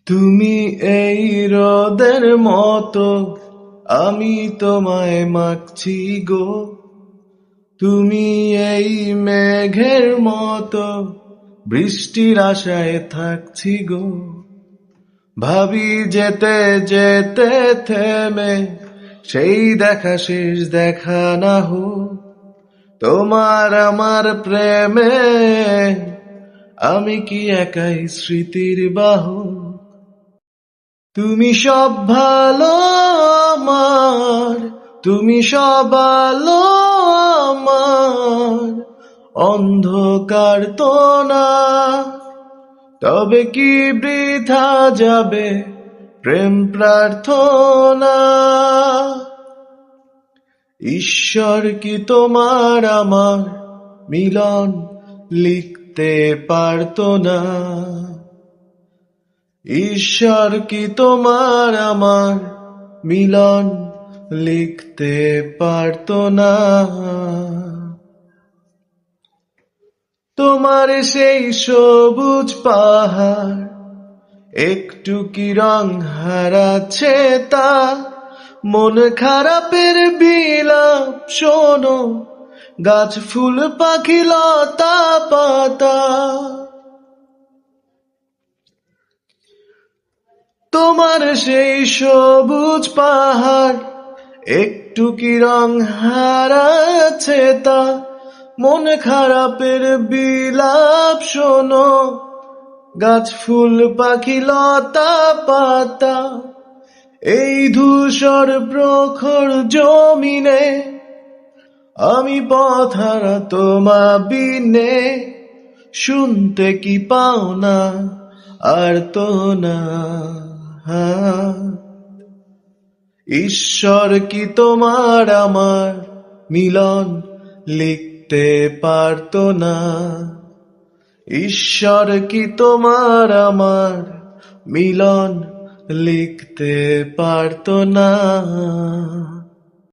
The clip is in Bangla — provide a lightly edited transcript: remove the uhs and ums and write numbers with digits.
তুমি এই রোদের মতো, আমি তোমায় মাখছি গো। তুমি এই মেঘের মতো, বৃষ্টির আশায় থাকছি গো। ভাবি যেতে যেতে থেমে, সেই দেখা শেষ দেখা না হোক। তোমার আমার প্রেমে আমি কি একাই স্মৃতির বাহক। তুমি সব ভালো আমার, তুমি সব আলো আমার, অন্ধকার তো না। তবে কি বৃথা যাবে প্রেম প্রার্থনা। ঈশ্বর কি তোমার আমার মিলন লিখতে পারতো না। ঈশ্বর কি তোমার আমার মিলন লিখতে পারতো না। তোমার সেই সবুজ পাহাড় একটু কি রং হারাচ্ছে তা। মন খারাপের বিলাপ শোনো, গাছ ফুল পাখি লতা পাতা। তোমার সেই সবুজ পাহাড় একটু কি রং হারাচ্ছে তা। মন খারাপের বিলাপ শোনো, গাছ ফুল পাখি লতা পাতা। এই ধূসর প্রখর জমিনে আমি পথহারা তোমা বিনে। শুনতে কি পাও না আর তো না। ঈশ্বর কি তোমার আমার মিলন লিখতে পারতো না। ঈশ্বর কি তোমার আমার মিলন লিখতে পারতো না।